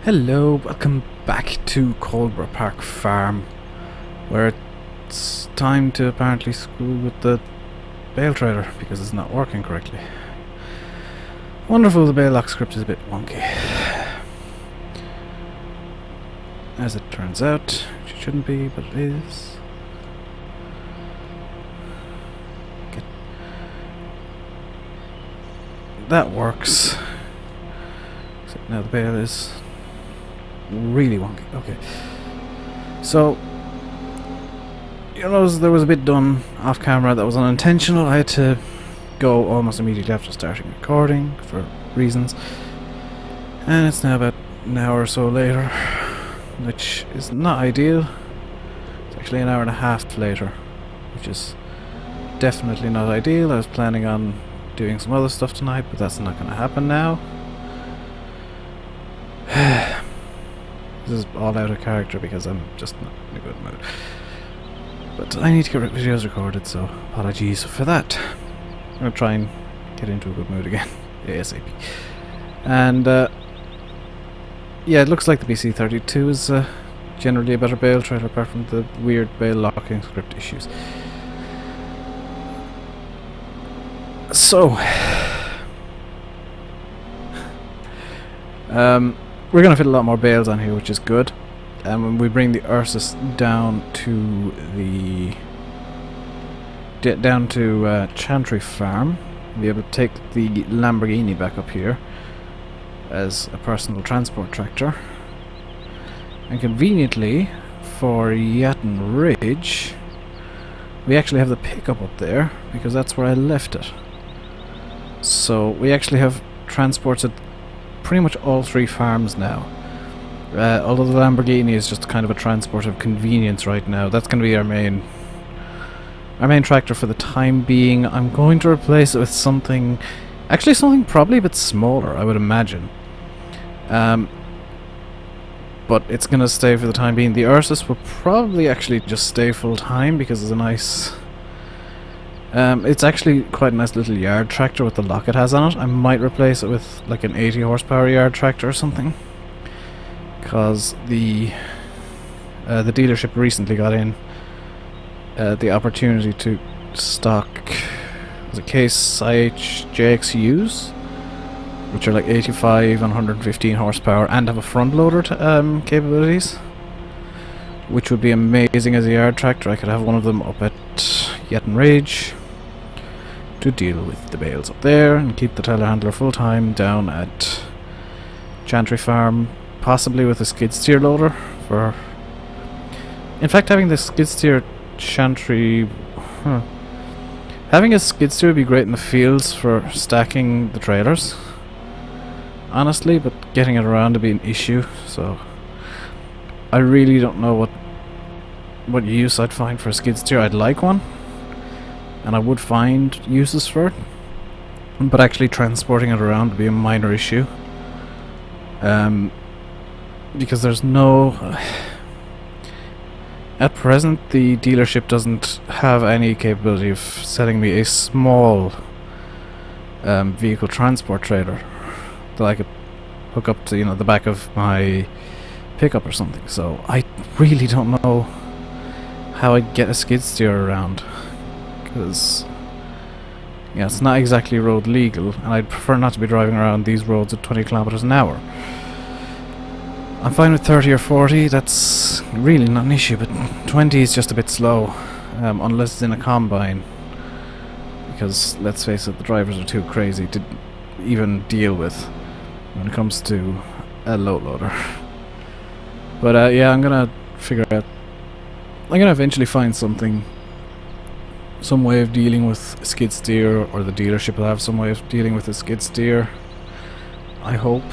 Hello, welcome back to Coldborough Park Farm, where it's time to apparently screw with the bale trailer because it's not working correctly. Wonderful, the bale lock script is a bit wonky. As it turns out, it shouldn't be, but it is. Okay. That works. Except now the bale is really wonky. Okay. So, you notice there was a bit done off camera that was unintentional. I had to go almost immediately after starting recording for reasons. And it's now about an hour or so later, which is not ideal. It's actually an hour and a half later, which is definitely not ideal. I was planning on doing some other stuff tonight, but that's not going to happen now. This is all out of character because I'm just not in a good mood. But I need to get videos recorded, so apologies for that. I'm going to try and get into a good mood again, ASAP. And yeah, it looks like the BC32 is generally a better bale trailer, apart from the weird bale locking script issues. So, we're going to fit a lot more bales on here, which is good. And when we bring the Ursus down to the Chantry Farm, we'll be able to take the Lamborghini back up here as a personal transport tractor. And conveniently, for Yatton Ridge, we actually have the pickup up there because that's where I left it. So we actually have transports at pretty much all three farms now. Although the Lamborghini is just kind of a transport of convenience right now. That's going to be our main tractor for the time being. I'm going to replace it with something probably a bit smaller, I would imagine. But it's going to stay for the time being. The Ursus will probably actually just stay full time because it's a nice... it's actually quite a nice little yard tractor with the lock it has on it. I might replace it with like an 80 horsepower yard tractor or something, because the dealership recently got in the opportunity to stock case IH JXUs, which are like 85 and 115 horsepower and have a front loader capabilities, which would be amazing as a yard tractor. I could have one of them up at Yatton Ridge to deal with the bales up there and keep the telehandler full time down at Chantry Farm, possibly with a skid steer loader for... In fact, having the skid steer Chantry... Having a skid steer would be great in the fields for stacking the trailers, honestly, but getting it around would be an issue, so I really don't know what use I'd find for a skid steer. I'd like one, and I would find uses for it, but actually transporting it around would be a minor issue. Because there's no... At present, the dealership doesn't have any capability of selling me a small vehicle transport trailer that I could hook up to, the back of my pickup or something. So I really don't know how I'd get a skid steer around, because it's not exactly road legal, and I'd prefer not to be driving around these roads at 20 kilometers an hour. I'm fine with 30 or 40, that's really not an issue, but 20 is just a bit slow, unless it's in a combine, because, let's face it, the drivers are too crazy to even deal with when it comes to a load loader. But yeah, I'm gonna eventually find some way of dealing with a skid steer, or the dealership will have some way of dealing with a skid steer, I hope.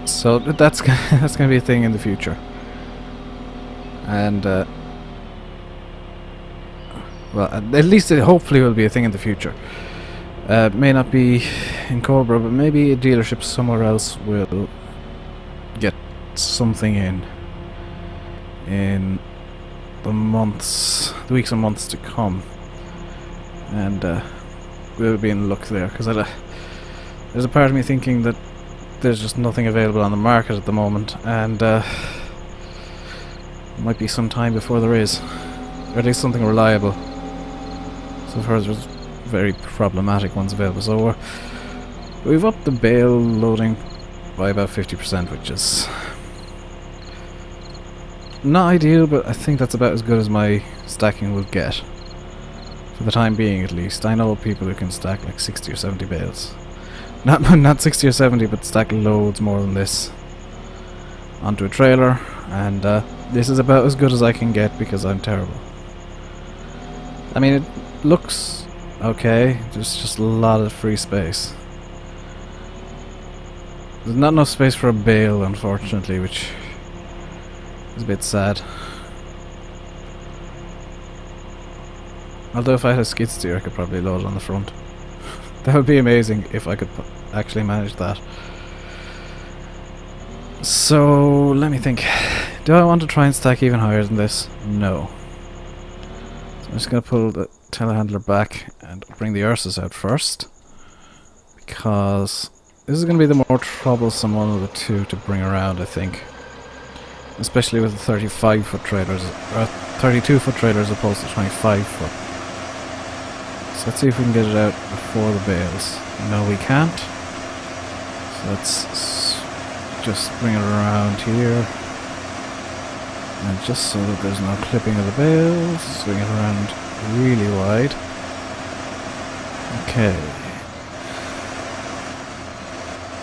So that's gonna be a thing in the future, and well, at least it hopefully will be a thing in the future. May not be in Coldborough, but maybe a dealership somewhere else will get something in the weeks and months to come, and we'll be in luck there, because There's a part of me thinking that there's just nothing available on the market at the moment, and it might be some time before there is, or at least something reliable. So far there's very problematic ones available. So we've upped the bale loading by about 50%, which is not ideal, but I think that's about as good as my stacking will get. For the time being, at least. I know people who can stack like 60 or 70 bales. Not 60 or 70, but stack loads more than this onto a trailer, and this is about as good as I can get because I'm terrible. I mean, it looks okay, there's just a lot of free space. There's not enough space for a bale, unfortunately, which is a bit sad. Although if I had a skid steer I could probably load it on the front. That would be amazing if I could actually manage that. So, let me think. Do I want to try and stack even higher than this? No. So I'm just going to pull the telehandler back and bring the Ursus out first, because this is going to be the more troublesome one of the two to bring around, I think. Especially with the 35-foot trailers, or 32-foot trailers as opposed to 25-foot. So let's see if we can get it out before the bales. No, we can't. So let's just bring it around here. And just so that there's no clipping of the bales, swing it around really wide. Okay.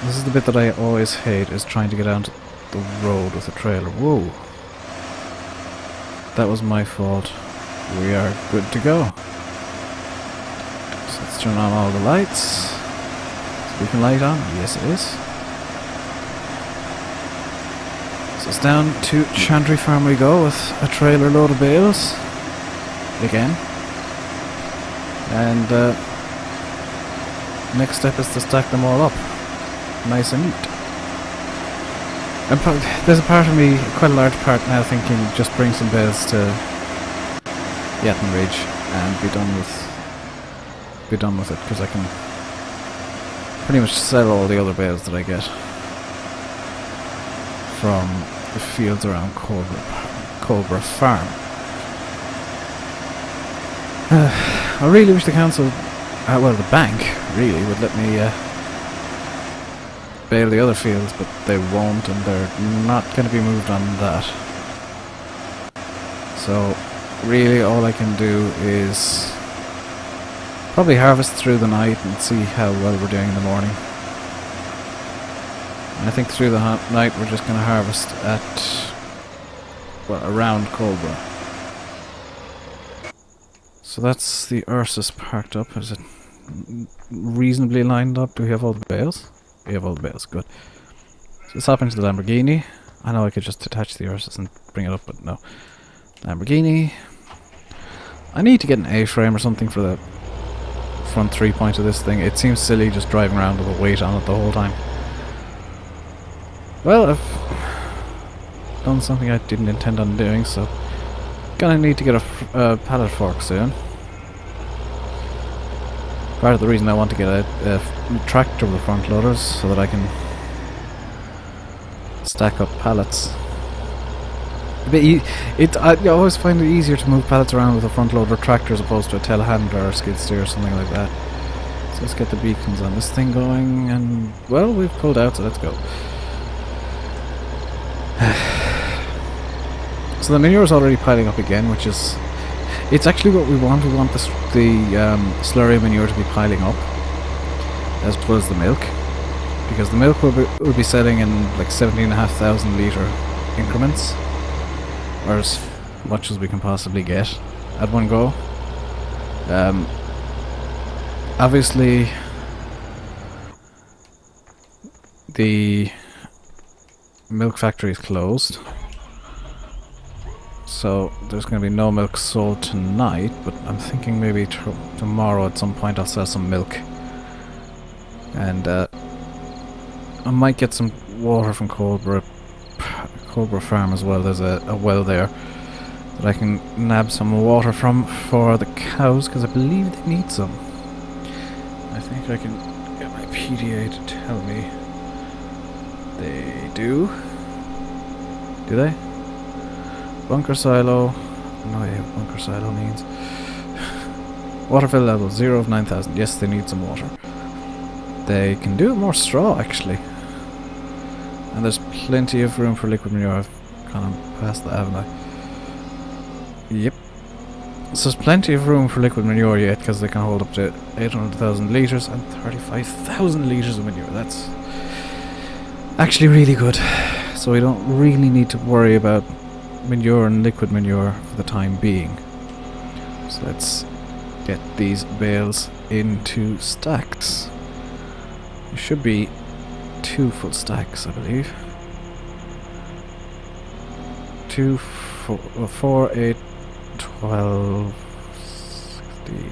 This is the bit that I always hate, is trying to get onto the road with a trailer. Whoa. That was my fault. We are good to go. So let's turn on all the lights. Beacon light on? Yes it is. So it's down to Chantry Farm we go with a trailer load of bales. Again. And next step is to stack them all up. Nice and neat. And there's a part of me, quite a large part now, thinking just bring some bales to Yatton Ridge and be done with it, because I can pretty much sell all the other bales that I get from the fields around Coldborough Farm. I really wish the council, well, the bank really would let me bale the other fields, but they won't, and they're not going to be moved on that. So really all I can do is probably harvest through the night and see how well we're doing in the morning. And I think through the night we're just going to harvest at, well, around Coldborough. So that's the Ursus parked up. Is it reasonably lined up? Do we have all the bales? We have all the bales, good. So let's hop into the Lamborghini. I know I could just attach the Ursus and bring it up, but no. Lamborghini. I need to get an A-frame or something for the front 3-point of this thing. It seems silly just driving around with a weight on it the whole time. Well, I've done something I didn't intend on doing, so gonna need to get a pallet fork soon. Part of the reason I want to get a tractor with front loaders so that I can stack up pallets. I always find it easier to move pallets around with a front loader tractor as opposed to a telehandler or a skid steer or something like that. So let's get the beacons on this thing going, and well, we've pulled out, so let's go. So the manure is already piling up again, which is, it's actually what we want. We want the slurry manure to be piling up, as well as the milk, because the milk will be selling in like 17,500 litre increments, or as much as we can possibly get at one go. Obviously, the milk factory is closed, so there's going to be no milk sold tonight, but I'm thinking maybe tomorrow at some point I'll sell some milk. And I might get some water from Coldborough Farm as well. There's a well there that I can nab some water from for the cows, because I believe they need some. I think I can get my PDA to tell me they do. Do they? Bunker silo. No idea what bunker silo means. Water fill level 0 of 9,000. Yes, they need some water. They can do more straw actually. And there's plenty of room for liquid manure. I've kind of passed that, haven't I? Yep. So there's plenty of room for liquid manure yet, because they can hold up to 800,000 litres and 35,000 litres of manure. That's actually really good. So we don't really need to worry about manure and liquid manure for the time being. So let's get these bales into stacks. There should be 2 full stacks, I believe. 2, 4, 8, 12, 16.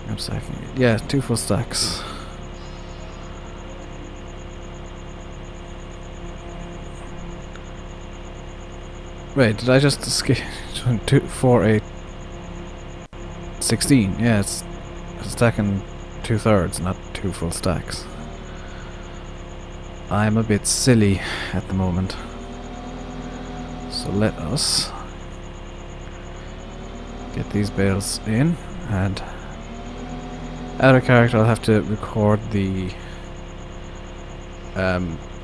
I'm stacking it. Yeah, 2 full stacks. Wait, did I just escape? 2, 4, 8, 16. Yeah, it's stacking 2/3, not 2 full stacks. I'm a bit silly at the moment. So let us get these bales in, and out of character I'll have to record the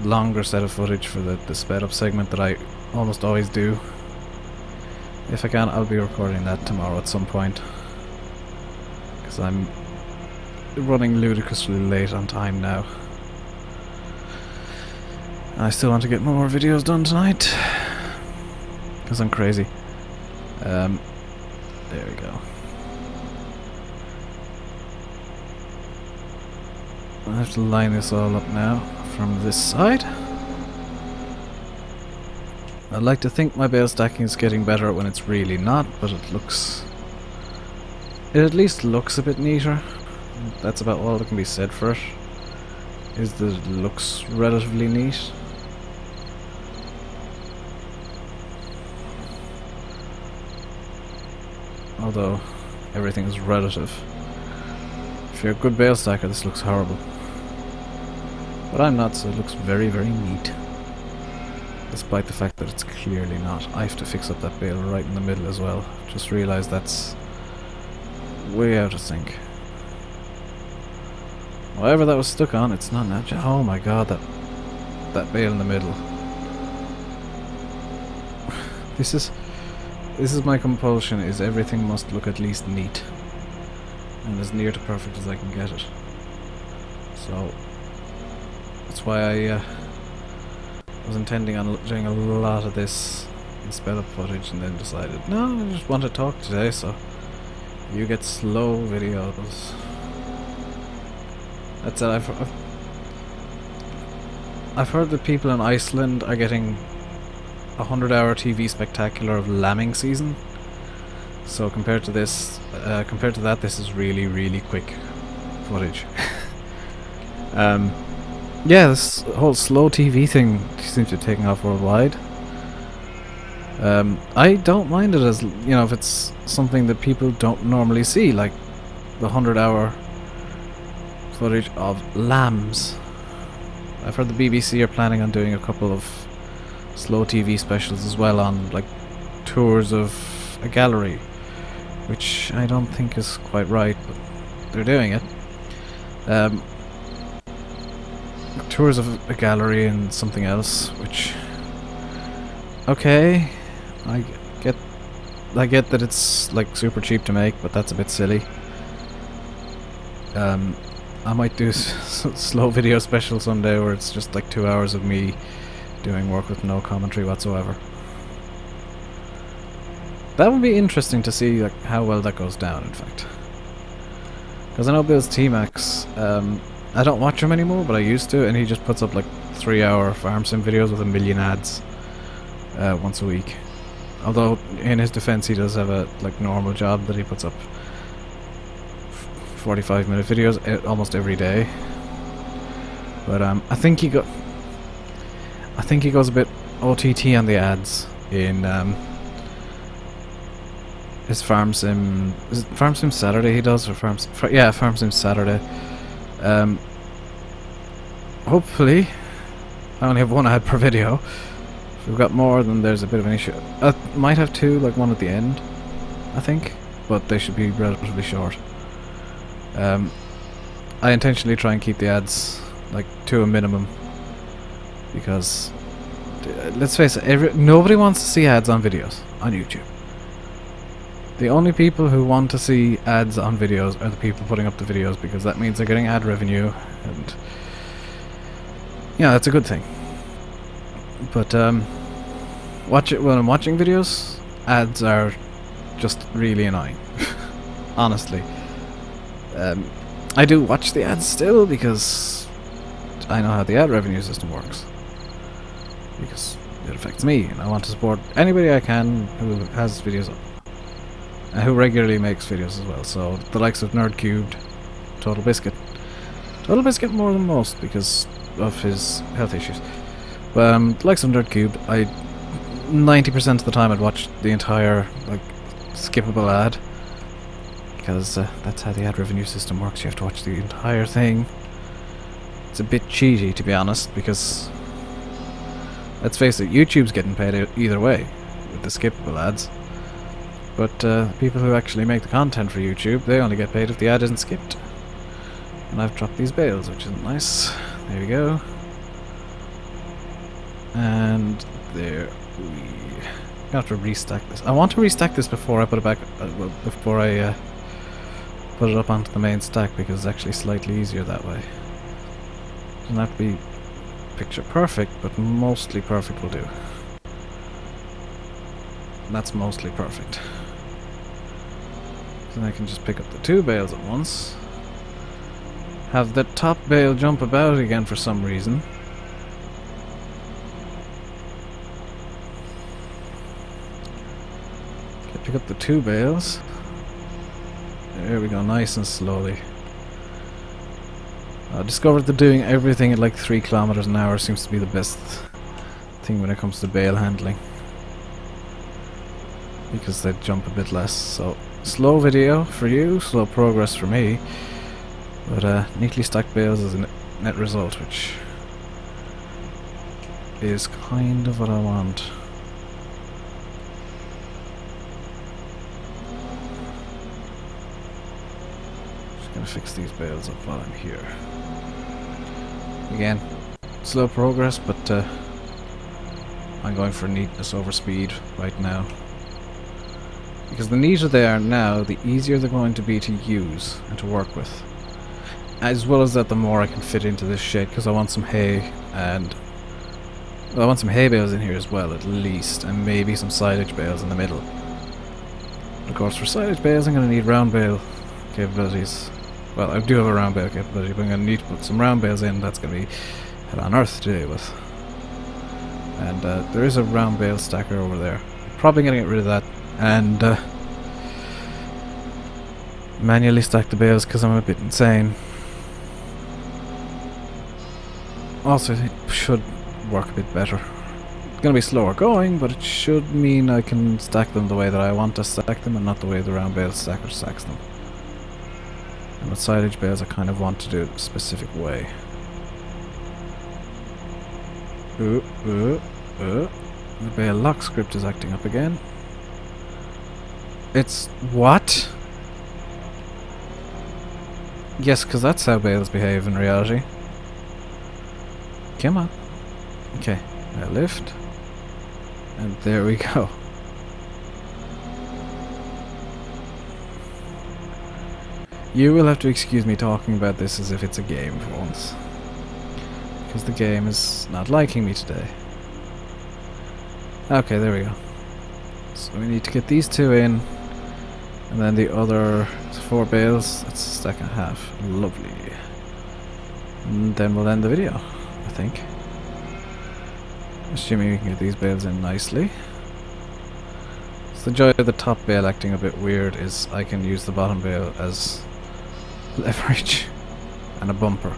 longer set of footage for the sped up segment that I almost always do. If I can, I'll be recording that tomorrow at some point, because I'm running ludicrously late on time now. I still want to get more videos done tonight, because I'm crazy. There we go. I have to line this all up now from this side. I'd like to think my bale stacking is getting better when it's really not, but it at least looks a bit neater. That's about all that can be said for it, is that it looks relatively neat. Although everything is relative. If you're a good bale stacker, this looks horrible. But I'm not, so it looks very, very neat. Despite the fact that it's clearly not. I have to fix up that bale right in the middle as well. Just realised that's way out of sync. Whatever that was stuck on, it's not natural. Oh my god, that bale in the middle. This is my compulsion, is everything must look at least neat. And as near to perfect as I can get it. So that's why I was intending on doing a lot of this in sped up footage, and then decided, no, I just want to talk today, so you get slow videos. That's it. I've heard that people in Iceland are getting 100-hour TV spectacular of lambing season. So compared to that, this is really, really quick footage. Yeah, this whole slow TV thing seems to be taking off worldwide. I don't mind it, as you know, if it's something that people don't normally see, like the 100-hour footage of lambs. I've heard the BBC are planning on doing a couple of slow TV specials as well, on like tours of a gallery, which I don't think is quite right, but they're doing it. Tours of a gallery and something else, which, okay, I get that it's like super cheap to make, but that's a bit silly. I might do slow video special someday where it's just like 2 hours of me doing work with no commentary whatsoever. That would be interesting to see, like, how well that goes down, in fact. Because I know Bill's T-Max, I don't watch him anymore, but I used to, and he just puts up like 3-hour farm sim videos with 1 million ads once a week. Although, in his defense, he does have a like normal job that he puts up 45-minute videos almost every day. But I think he goes a bit OTT on the ads in his Farm Sim. Is it Farm Sim Saturday he does, or Farm Sim Saturday? hopefully, I only have one ad per video. If we've got more, then there's a bit of an issue. I might have two, like one at the end, I think, but they should be relatively short. I intentionally try and keep the ads like to a minimum because let's face it, nobody wants to see ads on videos on YouTube. The only people who want to see ads on videos are the people putting up the videos, because that means they're getting ad revenue, and yeah, that's a good thing. But when I'm watching videos, ads are just really annoying. Honestly. I do watch the ads still because I know how the ad revenue system works. Because it affects me, and I want to support anybody I can who has videos up. And who regularly makes videos as well. So the likes of Nerdcubed, Total Biscuit. Total Biscuit more than most because of his health issues. But the likes of Nerdcubed, 90% of the time I'd watch the entire like skippable ad. Because that's how the ad revenue system works. You have to watch the entire thing. It's a bit cheaty, to be honest, because let's face it, YouTube's getting paid either way with the skippable ads. But people who actually make the content for YouTube, they only get paid if the ad isn't skipped. And I've dropped these bales, which isn't nice. There we go. And there we have to restack this. I want to restack this before I put it back. Before I put it up onto the main stack, because it's actually slightly easier that way. Doesn't have to be picture perfect, but mostly perfect will do. And that's mostly perfect. So then I can just pick up the two bales at once. Have the top bale jump about again for some reason. Okay, pick up the two bales. There we go, nice and slowly. I discovered that doing everything at like 3 kilometers an hour seems to be the best thing when it comes to bale handling, because they jump a bit less. So slow video for you, slow progress for me, but neatly stacked bales is a net result, which is kind of what I want. Gonna fix these bales up while I'm here. Again, slow progress, but I'm going for neatness over speed right now. Because the neater they are now, the easier they're going to be to use and to work with. As well as that, the more I can fit into this shed, because I want some hay, and well, I want some hay bales in here as well, at least, and maybe some silage bales in the middle. Of course, for silage bales I'm going to need round bale capabilities. Well, I do have a round bale capability, but I'm going to need to put some round bales in. That's going to be hell on earth to deal with. And there is a round bale stacker over there. Probably going to get rid of that and manually stack the bales, because I'm a bit insane. Also, it should work a bit better. It's going to be slower going, but it should mean I can stack them the way that I want to stack them, and not the way the round bale stacker stacks them. And with silage bales, I kind of want to do it a specific way. The bale lock script is acting up again. It's what? Yes, because that's how bales behave in reality. Come on. Okay, now lift. And there we go. You will have to excuse me talking about this as if it's a game for once, because the game is not liking me today. Okay, there we go. So we need to get these two in, and then the other 4 bales, that's a stack and a half. Lovely. And then we'll end the video, I think. Assuming we can get these bales in nicely. So the joy of the top bale acting a bit weird is I can use the bottom bale as leverage and a bumper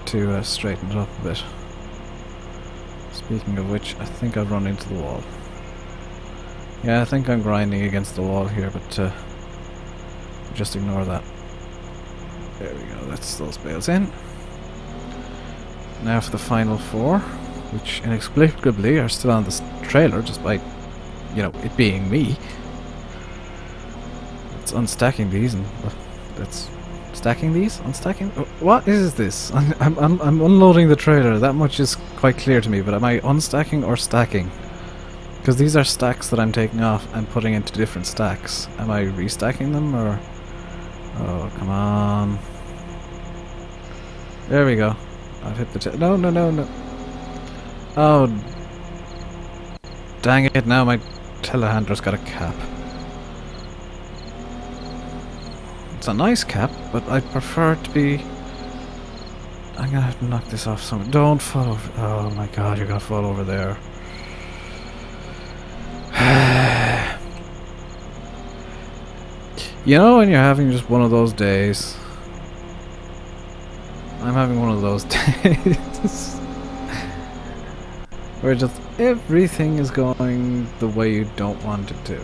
to straighten it up a bit. Speaking of which, I think I've run into the wall. Yeah, I think I'm grinding against the wall here, but just ignore that. There we go, that's those bales in. Now for the final 4, which inexplicably are still on this trailer, despite, you know, it being me. It's unstacking these, and that's stacking these, unstacking. What is this? I'm unloading the trailer. That much is quite clear to me. But am I unstacking or stacking? Because these are stacks that I'm taking off and putting into different stacks. Am I restacking them or? Oh, come on. There we go. I've hit the no. Oh, dang it! Now my telehandler's got a cap. It's a nice cap, but I prefer it to be... I'm gonna have to knock this off somewhere. Don't fall over... Oh my god, you're gonna fall over there. You know when you're having just one of those days? I'm having one of those days. Where just everything is going the way you don't want it to.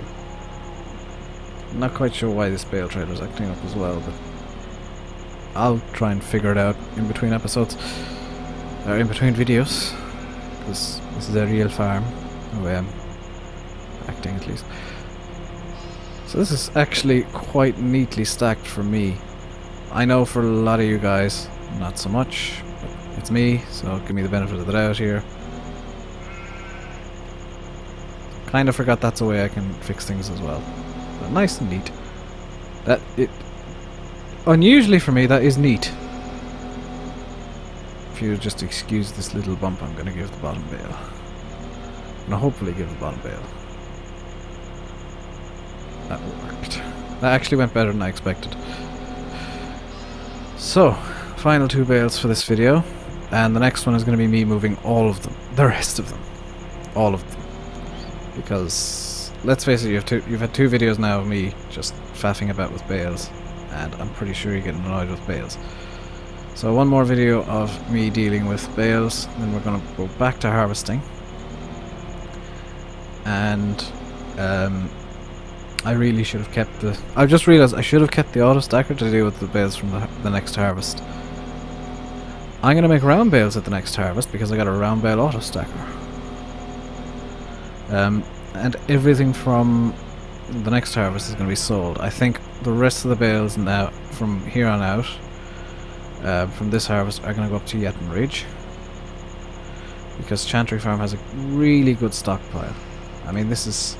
I'm not quite sure why this bale trailer is acting up as well, but I'll try and figure it out in between episodes, or in between videos, because this is a real farm, the way I'm acting at least. So this is actually quite neatly stacked for me. I know for a lot of you guys, not so much, but it's me, so give me the benefit of the doubt here. Kind of forgot that's a way I can fix things as well. But nice and neat. That it unusually for me, that is neat. If you just excuse this little bump, I'm gonna give the bottom bale. I'm gonna hopefully give the bottom bale. That worked. That actually went better than I expected. So, final 2 bales for this video, and the next one is going to be me moving all of them, the rest of them, all of them, because let's face it, you've had 2 videos now of me just faffing about with bales, and I'm pretty sure you're getting annoyed with bales. So one more video of me dealing with bales, then we're going to go back to harvesting, and I really should have kept the... I just realised I should have kept the auto stacker to deal with the bales from the next harvest. I'm going to make round bales at the next harvest because I got a round bale auto stacker. And everything from the next harvest is going to be sold. I think the rest of the bales now, from here on out, from this harvest, are going to go up to Yatton Ridge. Because Chantry Farm has a really good stockpile. I mean, this is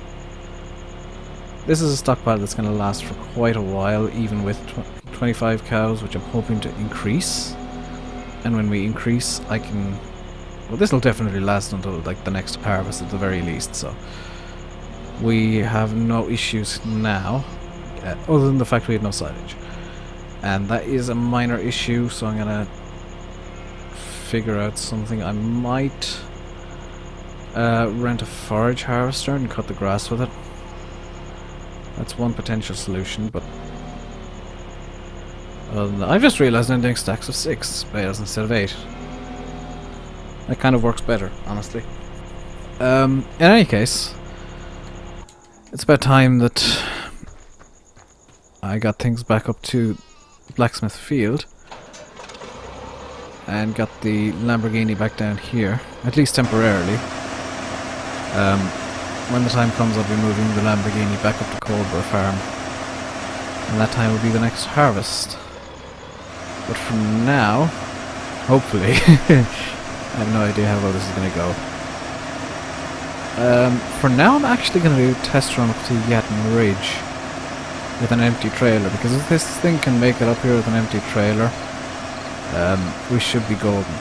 a stockpile that's going to last for quite a while, even with 25 cows, which I'm hoping to increase. And when we increase, I can... Well, this will definitely last until like the next harvest at the very least, so... We have no issues now, other than the fact we have no silage. And that is a minor issue, so I'm going to figure out something. I might rent a forage harvester and cut the grass with it. That's one potential solution, but I've just realised I'm doing stacks of 6 bales instead of 8. That kind of works better, honestly. In any case, it's about time that I got things back up to Blacksmith Field and got the Lamborghini back down here, at least temporarily. When the time comes, I'll be moving the Lamborghini back up to Coldborough Farm, and that time will be the next harvest. But for now, hopefully, I have no idea how well this is going to go. For now, I'm actually going to do a test run up to Yatton Ridge with an empty trailer, because if this thing can make it up here with an empty trailer, we should be golden.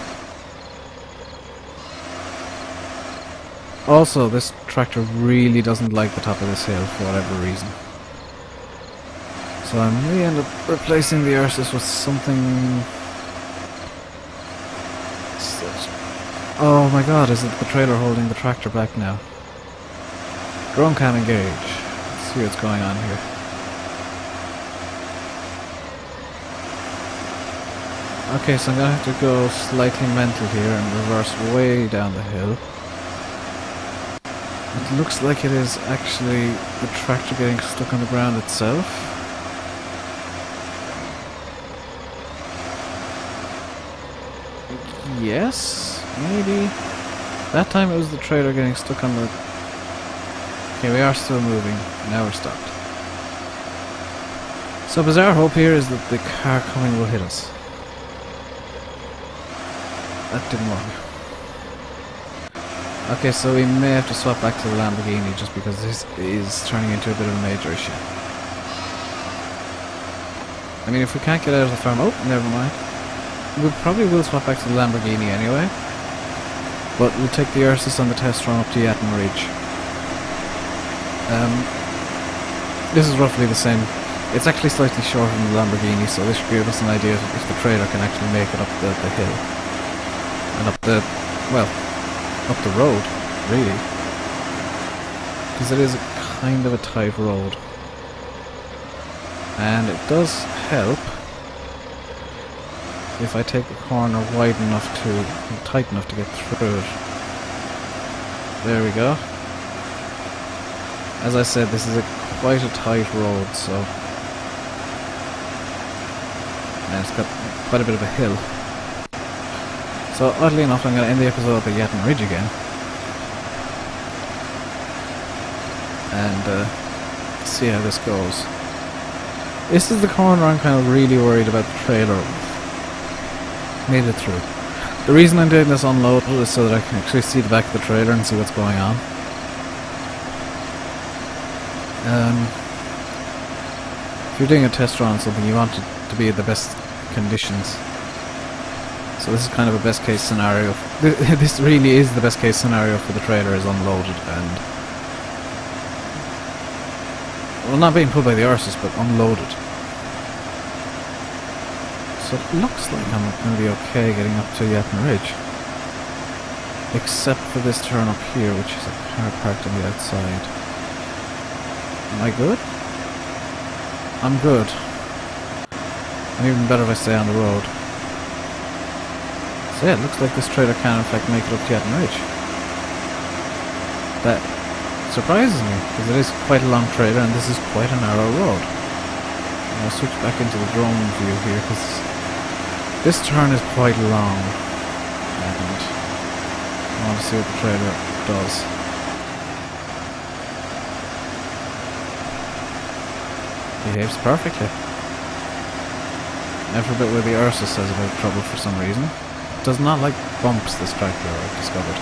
Also, this tractor really doesn't like the top of this hill for whatever reason. So I may end up replacing the Ursus with something... Oh my god, is it the trailer holding the tractor back now? Drone cam engage. Let's see what's going on here. Okay, so I'm gonna have to go slightly mental here and reverse way down the hill. It looks like it is actually the tractor getting stuck on the ground itself. Yes, maybe. That time it was the trailer getting stuck on the... Okay, we are still moving. Now we're stopped. So bizarre hope here is that the car coming will hit us. That didn't work. Okay, so we may have to swap back to the Lamborghini just because this is turning into a bit of a major issue. I mean, if we can't get out of the farm... Oh, never mind. We probably will swap back to the Lamborghini anyway. But we'll take the Ursus on the test run up to Yatton Ridge. This is roughly the same. It's actually slightly shorter than the Lamborghini, so this should give us an idea if the trailer can actually make it up the hill. And up the... well... up the road, really. Because it is kind of a tight road. And it does help if I take the corner wide enough to... tight enough to get through it. There we go. As I said, this is quite a tight road, so... and it's got quite a bit of a hill. So, oddly enough, I'm going to end the episode at Yatton Ridge again. And see how this goes. This is the corner I'm kind of really worried about the trailer. Made it through. The reason I'm doing this unloaded is so that I can actually see the back of the trailer and see what's going on. If you're doing a test run on something, you want it to be in the best conditions. So this is kind of a best case scenario. This really is the best case scenario for the trailer is unloaded and... well, not being pulled by the Ursus, but unloaded. So it looks like I'm going to be okay getting up to Yatton Ridge. Except for this turn up here, which is a car parked on the outside. Am I good? I'm good. And even better if I stay on the road. So yeah, it looks like this trailer can in fact make it up to Yatton Ridge. That surprises me, because it is quite a long trailer and this is quite a narrow road. And I'll switch back into the drone view here, because this turn is quite long. And I want to see what the trailer does. Behaves perfectly. After a bit where the Ursus has a bit of trouble for some reason. It does not like bumps, this tractor, I've discovered.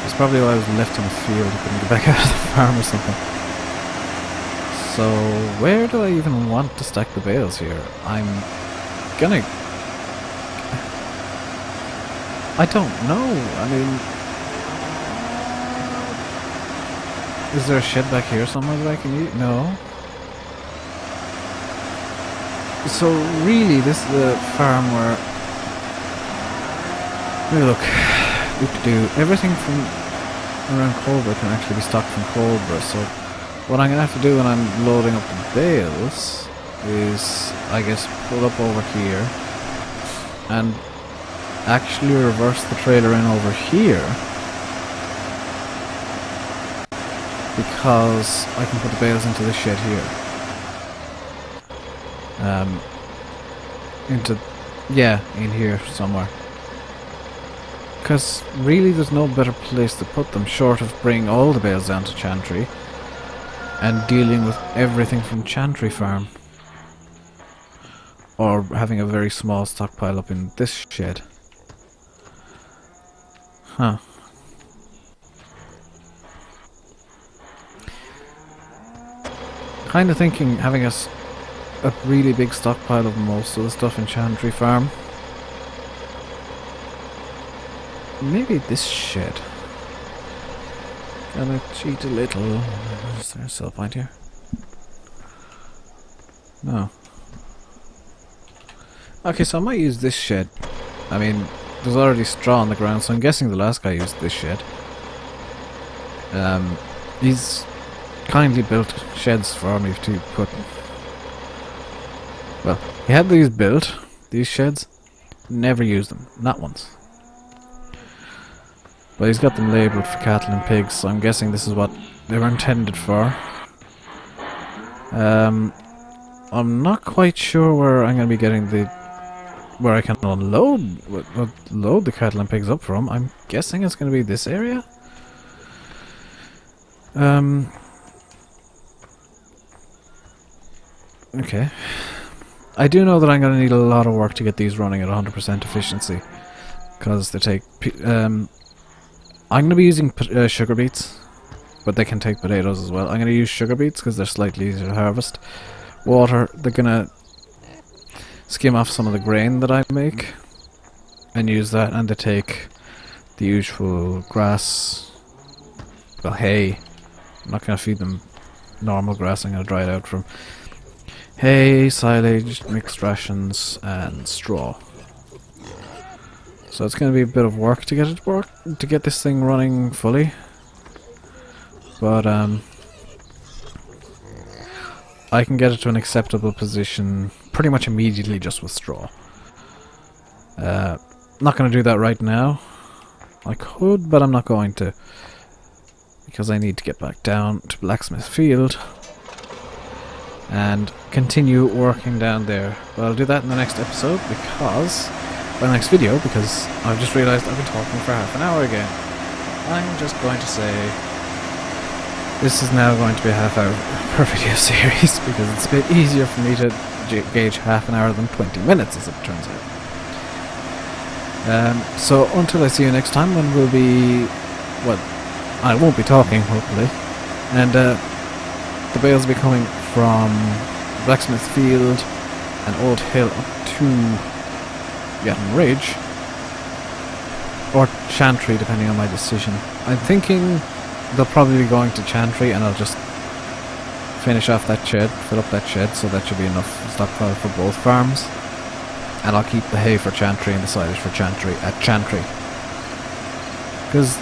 It's probably why I was left on the field, I couldn't get back out of the farm or something. So, where do I even want to stack the bales here? I'm gonna... I don't know, I mean... is there a shed back here somewhere that I can use? No. So really, this is the farm where... look, everything from around Coldborough can actually be stocked from Coldborough, so what I'm going to have to do when I'm loading up the bales is, I guess, pull up over here and actually reverse the trailer in over here, because I can put the bales into this shed here. In here somewhere. Because really there's no better place to put them short of bringing all the bales down to Chantry and dealing with everything from Chantry Farm. Or having a very small stockpile up in this shed. Huh. Kinda thinking having a really big stockpile of most of the stuff in Chantry Farm. Maybe this shed. And I cheat a little. Is there a sell point here? No. Okay, so I might use this shed. I mean, there's already straw on the ground, so I'm guessing the last guy used this shed. He's kindly built sheds for me to put... well, he had these built, these sheds, never used them, not once. But he's got them labelled for cattle and pigs, so I'm guessing this is what they were intended for. I'm not quite sure where I'm going to be getting the where I can load the cattle and pigs up from. I'm guessing it's going to be this area. Okay. I do know that I'm going to need a lot of work to get these running at 100% efficiency, because they take... I'm going to be using sugar beets, but they can take potatoes as well. I'm going to use sugar beets because they're slightly easier to harvest. Water, they're going to skim off some of the grain that I make and use that, and they take the usual grass, well, hay. I'm not going to feed them normal grass, I'm going to dry it out from hay, silage, mixed rations, and straw. So it's going to be a bit of work to get this thing running fully. But I can get it to an acceptable position pretty much immediately just with straw. Not going to do that right now. I could, but I'm not going to, because I need to get back down to Blacksmith Field and continue working down there. But I'll do that in the next episode, because the next video, because I've just realised I've been talking for half an hour again. I'm just going to say this is now going to be a half hour per video series, because it's a bit easier for me to gauge half an hour than 20 minutes, as it turns out. So until I see you next time, when we'll be, well, I won't be talking, hopefully, and the bales will be coming from Blacksmith Field and Old Hill up to Yatton Ridge, or Chantry, depending on my decision. I'm thinking they'll probably be going to Chantry, and I'll just finish off that shed, fill up that shed, so that should be enough stockpile for both farms. And I'll keep the hay for Chantry and the silage for Chantry at Chantry. Because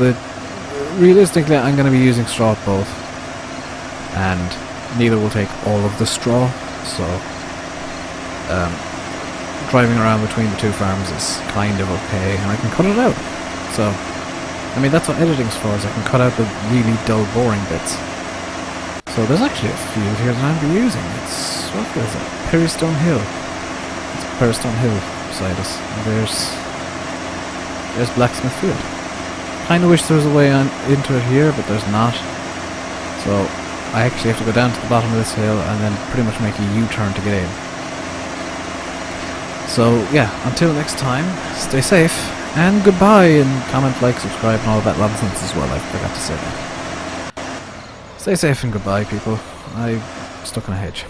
realistically I'm going to be using straw at both, and neither will take all of the straw, so driving around between the two farms is kind of okay, and I can cut it out. So, I mean, that's what editing's for, is I can cut out the really dull, boring bits. So there's actually a field here that I'll be using. It's, what is it? Perrystone Hill. It's Perrystone Hill beside us. And there's Blacksmith Field. Kinda wish there was a way on into it here, but there's not. So I actually have to go down to the bottom of this hill and then pretty much make a U-turn to get in. So yeah, until next time, stay safe, and goodbye, and comment, like, subscribe, and all that nonsense as well. I forgot to say that. Stay safe and goodbye, people. I'm stuck in a hedge.